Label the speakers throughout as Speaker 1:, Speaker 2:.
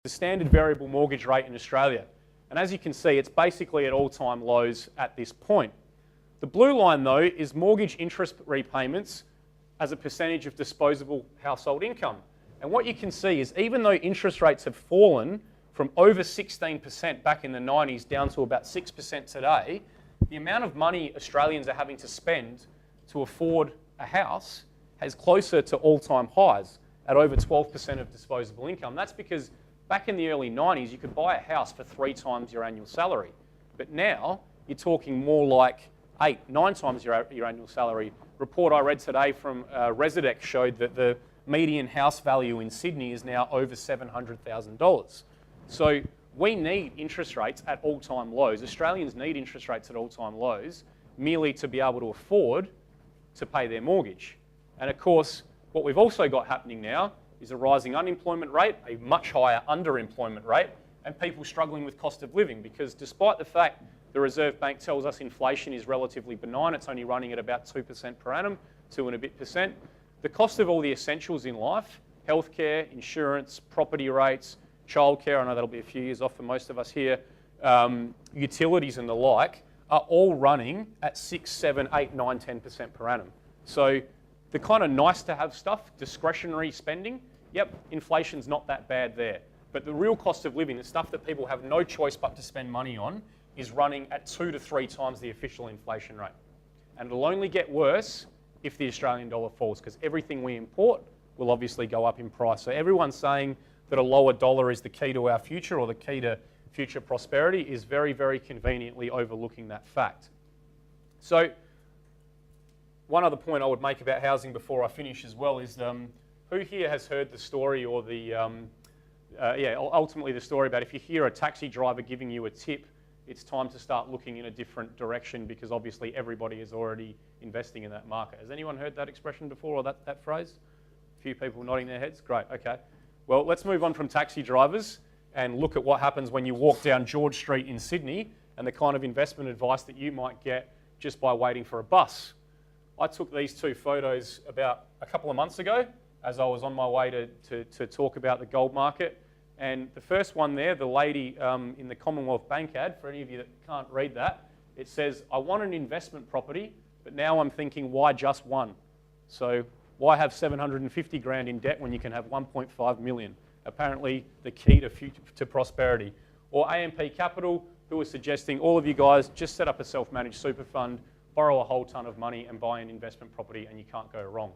Speaker 1: the standard variable mortgage rate in Australia. And as you can see, it's basically at all-time lows at this point. The blue line, though, is mortgage interest repayments as a percentage of disposable household income. And what you can see is even though interest rates have fallen from over 16% back in the 90s down to about 6% today, the amount of money Australians are having to spend to afford a house has closer to all-time highs at over 12% of disposable income. That's because back in the early 90s, you could buy a house for 3 times your annual salary. But now, you're talking more like 8, 9 times your annual salary. Report I read today from Residex showed that the median house value in Sydney is now over $700,000. So we need interest rates at all-time lows. Australians need interest rates at all-time lows merely to be able to afford to pay their mortgage. And of course, what we've also got happening now is a rising unemployment rate, a much higher underemployment rate, and people struggling with cost of living, because despite the fact the Reserve Bank tells us inflation is relatively benign, it's only running at about 2% per annum, 2 and a bit percent, the cost of all the essentials in life, healthcare, insurance, property rates, childcare, I know that'll be a few years off for most of us here, utilities and the like, are all running at 6, 7, 8, 9, 10% per annum. So the kind of nice to have stuff, discretionary spending, yep, inflation's not that bad there. But the real cost of living, the stuff that people have no choice but to spend money on, is running at 2 to 3 times the official inflation rate. And it'll only get worse if the Australian dollar falls, because everything we import will obviously go up in price. So everyone's saying that a lower dollar is the key to our future or the key to future prosperity is very, very conveniently overlooking that fact. So one other point I would make about housing before I finish as well is who here has heard the story or ultimately the story about if you hear a taxi driver giving you a tip, it's time to start looking in a different direction because obviously everybody is already investing in that market. Has anyone heard that expression before or that phrase? A few people nodding their heads. Great, okay. Well, let's move on from taxi drivers and look at what happens when you walk down George Street in Sydney and the kind of investment advice that you might get just by waiting for a bus. I took these 2 photos about a couple of months ago as I was on my way to talk about the gold market. And the first one there, the lady in the Commonwealth Bank ad, for any of you that can't read that, it says, I want an investment property, but now I'm thinking, why just one? So why have 750 grand in debt when you can have 1.5 million? Apparently the key to prosperity. Or AMP Capital, who are suggesting all of you guys just set up a self-managed super fund, borrow a whole ton of money and buy an investment property and you can't go wrong.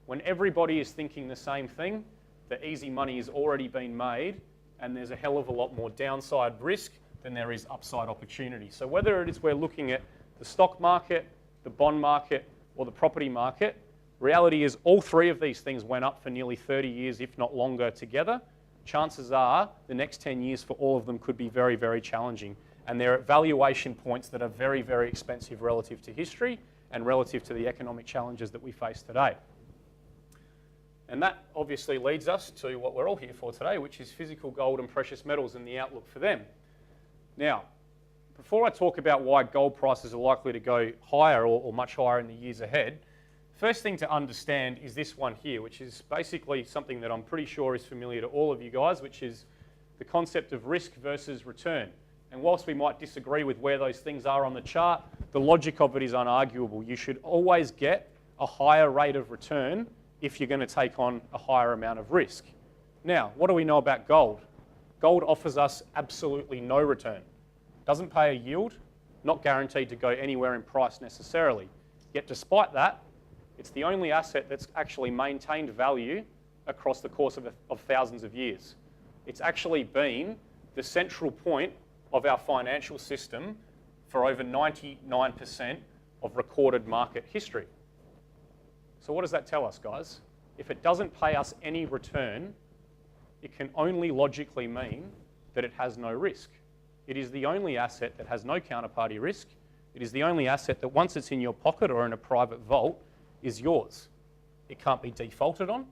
Speaker 1: When everybody is thinking the same thing, the easy money has already been made and there's a hell of a lot more downside risk than there is upside opportunity. So whether it is we're looking at the stock market, the bond market, or the property market, reality is all 3 of these things went up for nearly 30 years, if not longer together. Chances are the next 10 years for all of them could be very, very challenging. And they're at valuation points that are very, very expensive relative to history and relative to the economic challenges that we face today. And that obviously leads us to what we're all here for today, which is physical gold and precious metals and the outlook for them. Now, before I talk about why gold prices are likely to go higher or much higher in the years ahead, first thing to understand is this one here, which is basically something that I'm pretty sure is familiar to all of you guys, which is the concept of risk versus return. And whilst we might disagree with where those things are on the chart, the logic of it is unarguable. You should always get a higher rate of return if you're going to take on a higher amount of risk. Now, what do we know about gold? Gold offers us absolutely no return. Doesn't pay a yield, not guaranteed to go anywhere in price necessarily. Yet despite that, it's the only asset that's actually maintained value across the course of thousands of years. It's actually been the central point of our financial system for over 99% of recorded market history. So what does that tell us, guys? If it doesn't pay us any return, it can only logically mean that it has no risk. It is the only asset that has no counterparty risk. It is the only asset that once it's in your pocket or in a private vault is yours. It can't be defaulted on.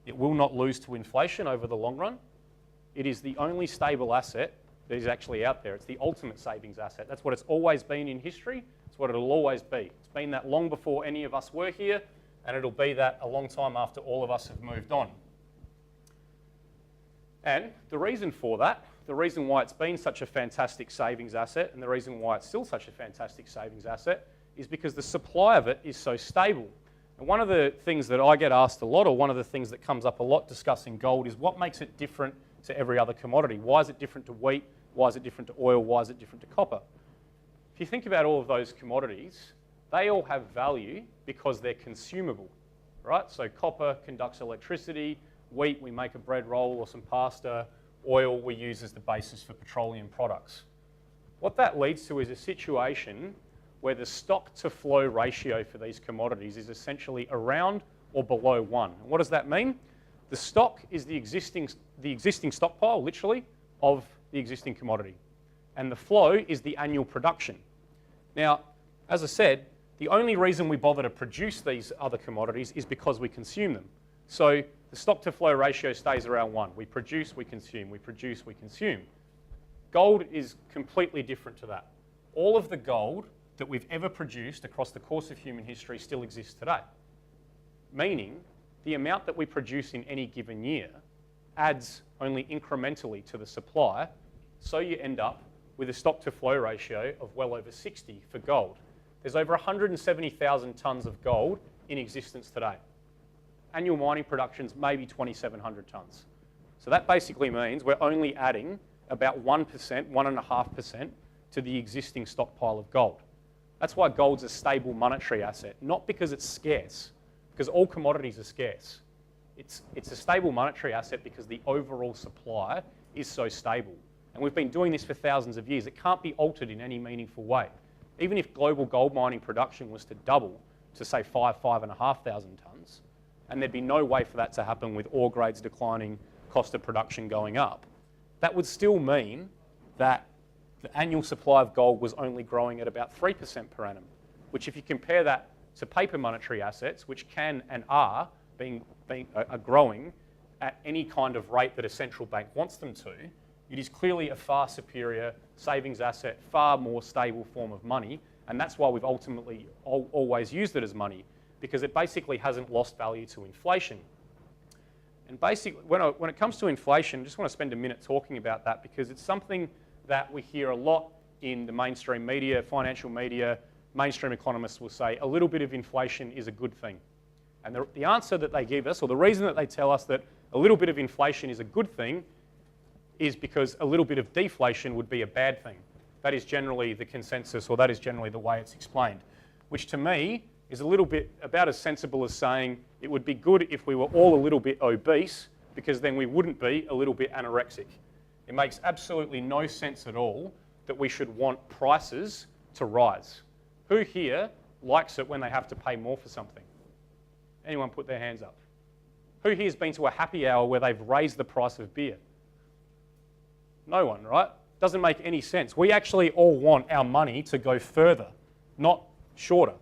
Speaker 1: It will not lose to inflation over the long run. It is the only stable asset that is actually out there. It's the ultimate savings asset. That's what it's always been in history. It's what it'll always be. It's been that long before any of us were here, and it'll be that a long time after all of us have moved on. And the reason for that, the reason why it's been such a fantastic savings asset and the reason why it's still such a fantastic savings asset is because the supply of it is so stable. And one of the things that I get asked a lot, or one of the things that comes up a lot discussing gold, is what makes it different to every other commodity? Why is it different to wheat? Why is it different to oil? Why is it different to copper? If you think about all of those commodities, they all have value because they're consumable, right? So copper conducts electricity, wheat, we make a bread roll or some pasta, oil we use as the basis for petroleum products. What that leads to is a situation where the stock to flow ratio for these commodities is essentially around or below 1. And what does that mean? The stock is the existing stockpile, literally, of the existing commodity. And the flow is the annual production. Now, as I said, the only reason we bother to produce these other commodities is because we consume them. So the stock to flow ratio stays around 1. We produce, we consume, we produce, we consume. Gold is completely different to that. All of the gold that we've ever produced across the course of human history still exists today. Meaning, the amount that we produce in any given year adds only incrementally to the supply, so you end up with a stock to flow ratio of well over 60 for gold. There's over 170,000 tonnes of gold in existence today. Annual mining production's maybe 2,700 tonnes. So that basically means we're only adding about 1%, 1.5% to the existing stockpile of gold. That's why gold's a stable monetary asset, not because it's scarce, because all commodities are scarce. It's a stable monetary asset because the overall supply is so stable. And we've been doing this for thousands of years. It can't be altered in any meaningful way. Even if global gold mining production was to double to say 5,500 tonnes, and there'd be no way for that to happen with ore grades declining, cost of production going up, that would still mean that the annual supply of gold was only growing at about 3% per annum, which if you compare that to paper monetary assets, which can and are growing at any kind of rate that a central bank wants them to, it is clearly a far superior savings asset, far more stable form of money, and that's why we've ultimately always used it as money, because it basically hasn't lost value to inflation. And basically, when it comes to inflation, I just want to spend a minute talking about that because it's something that we hear a lot in the mainstream media, financial media. Mainstream economists will say a little bit of inflation is a good thing. And the answer that they give us, or the reason that they tell us that a little bit of inflation is a good thing, is because a little bit of deflation would be a bad thing. That is generally the consensus, or that is generally the way it's explained, which to me is a little bit about as sensible as saying it would be good if we were all a little bit obese, because then we wouldn't be a little bit anorexic. It makes absolutely no sense at all that we should want prices to rise. Who here likes it when they have to pay more for something? Anyone put their hands up? Who here has been to a happy hour where they've raised the price of beer? No one, right? Doesn't make any sense. We actually all want our money to go further, not shorter.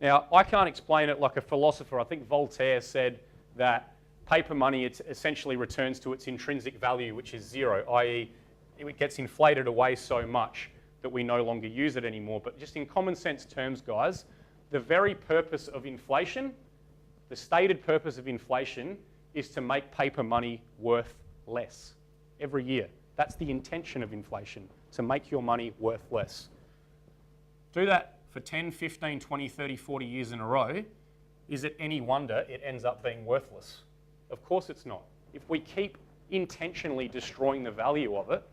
Speaker 1: Now, I can't explain it like a philosopher. I think Voltaire said that paper money essentially returns to its intrinsic value, which is zero, i.e. it gets inflated away so much that we no longer use it anymore. But just in common sense terms, guys, the very purpose of inflation, the stated purpose of inflation, is to make paper money worth less every year. That's the intention of inflation, to make your money worth less. Do that for 10, 15, 20, 30, 40 years in a row. Is it any wonder it ends up being worthless? Of course it's not. If we keep intentionally destroying the value of it,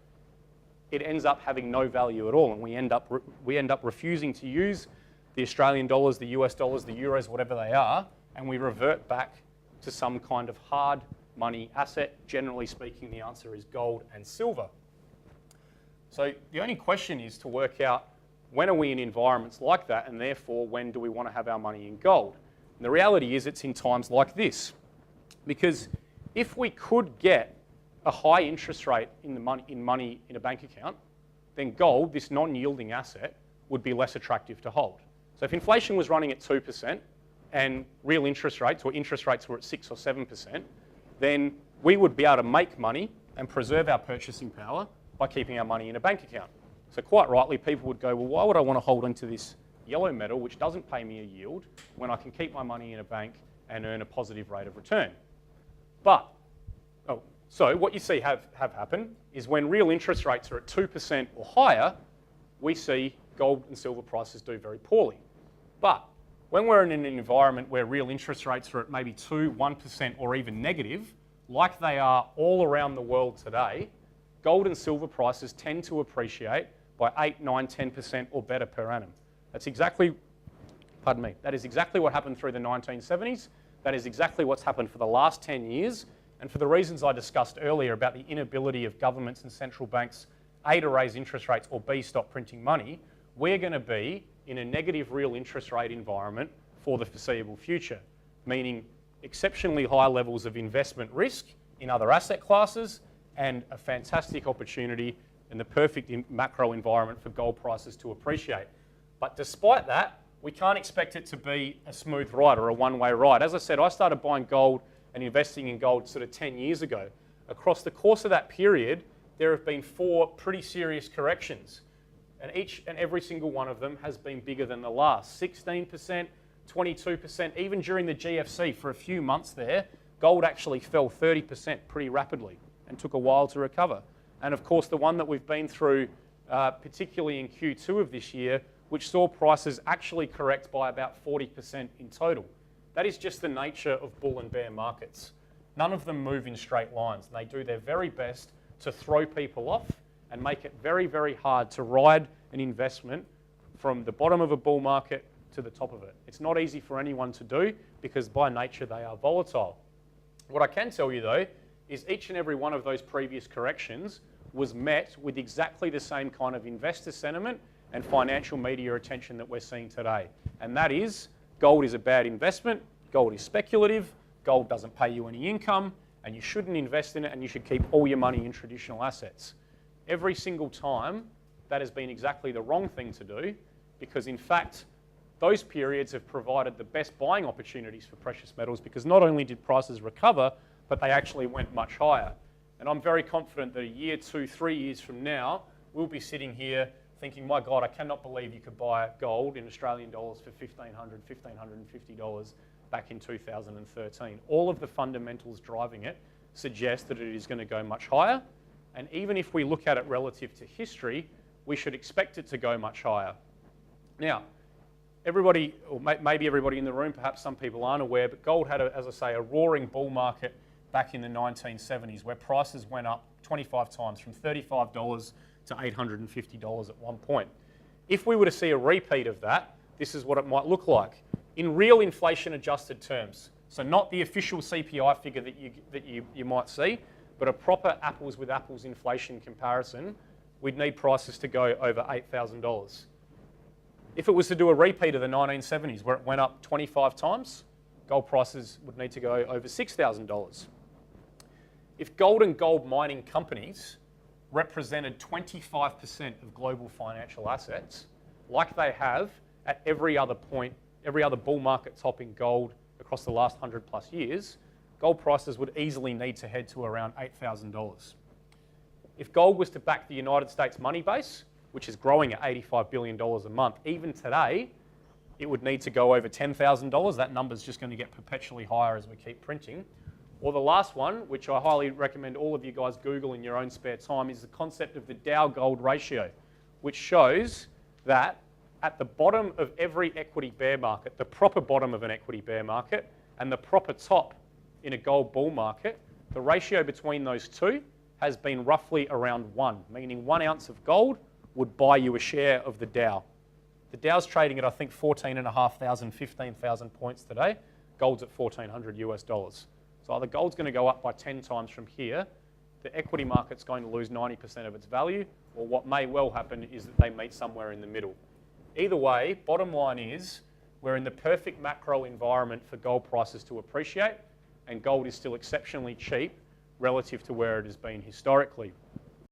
Speaker 1: it ends up having no value at all, and we end up refusing to use the Australian dollars, the US dollars, the euros, whatever they are, and we revert back to some kind of hard money asset. Generally speaking, the answer is gold and silver. So the only question is to work out, when are we in environments like that, and therefore when do we want to have our money in gold? And the reality is it's in times like this. Because if we could get a high interest rate in money in a bank account, then gold, this non-yielding asset, would be less attractive to hold. So if inflation was running at 2% and real interest rates, or interest rates were at 6 or 7%, then we would be able to make money and preserve our purchasing power by keeping our money in a bank account. So quite rightly, people would go, well, why would I want to hold onto this yellow metal, which doesn't pay me a yield, when I can keep my money in a bank and earn a positive rate of return? But, So what you see have happen is when real interest rates are at 2% or higher, we see gold and silver prices do very poorly. But when we're in an environment where real interest rates are at maybe 2%, 1% or even negative, like they are all around the world today, gold and silver prices tend to appreciate by 8, 9, 10% or better per annum. That is exactly what happened through the 1970s. That is exactly what's happened for the last 10 years. And for the reasons I discussed earlier about the inability of governments and central banks, A, to raise interest rates, or B, stop printing money, we're going to be in a negative real interest rate environment for the foreseeable future, meaning exceptionally high levels of investment risk in other asset classes and a fantastic opportunity and the perfect macro environment for gold prices to appreciate. But despite that, we can't expect it to be a smooth ride or a one-way ride. As I said, I started buying gold and investing in gold sort of 10 years ago. Across the course of that period, there have been 4 pretty serious corrections. And each and every single one of them has been bigger than the last. 16%, 22%, even during the GFC for a few months there, gold actually fell 30% pretty rapidly and took a while to recover. And of course, the one that we've been through, particularly in Q2 of this year, which saw prices actually correct by about 40% in total. That is just the nature of bull and bear markets. None of them move in straight lines. They do their very best to throw people off and make it very, very hard to ride an investment from the bottom of a bull market to the top of it. It's not easy for anyone to do because by nature they are volatile. What I can tell you though is each and every one of those previous corrections was met with exactly the same kind of investor sentiment and financial media attention that we're seeing today. And that is, gold is a bad investment, gold is speculative, gold doesn't pay you any income, and you shouldn't invest in it, and you should keep all your money in traditional assets. Every single time, that has been exactly the wrong thing to do, because in fact, those periods have provided the best buying opportunities for precious metals, because not only did prices recover, but they actually went much higher. And I'm very confident that a year, 2, 3 years from now, we'll be sitting here thinking, my God, I cannot believe you could buy gold in Australian dollars for $1,500, $1,550 back in 2013. All of the fundamentals driving it suggest that it is going to go much higher. And even if we look at it relative to history, we should expect it to go much higher. Now, everybody, or maybe everybody in the room, perhaps some people aren't aware, but gold had, as I say, a roaring bull market back in the 1970s where prices went up 25 times from $35 to $850 at one point. If we were to see a repeat of that, this is what it might look like. In real inflation-adjusted terms, so not the official CPI figure that you might see, but a proper apples with apples inflation comparison, we'd need prices to go over $8,000. If it was to do a repeat of the 1970s where it went up 25 times, gold prices would need to go over $6,000. If gold and gold mining companies represented 25% of global financial assets, like they have at every other point, every other bull market top in gold across the last 100 plus years, gold prices would easily need to head to around $8,000. If gold was to back the United States money base, which is growing at $85 billion a month, even today, it would need to go over $10,000. That number's just going to get perpetually higher as we keep printing. Or the last one, which I highly recommend all of you guys Google in your own spare time, is the concept of the Dow-Gold ratio, which shows that at the bottom of every equity bear market, the proper bottom of an equity bear market, and the proper top in a gold bull market, the ratio between those two has been roughly around 1, meaning 1 ounce of gold would buy you a share of the Dow. The Dow's trading at, I think, 14,500, 15,000 points today. Gold's at 1,400 US dollars. So either gold's going to go up by 10 times from here, the equity market's going to lose 90% of its value, or what may well happen is that they meet somewhere in the middle. Either way, bottom line is we're in the perfect macro environment for gold prices to appreciate, and gold is still exceptionally cheap relative to where it has been historically.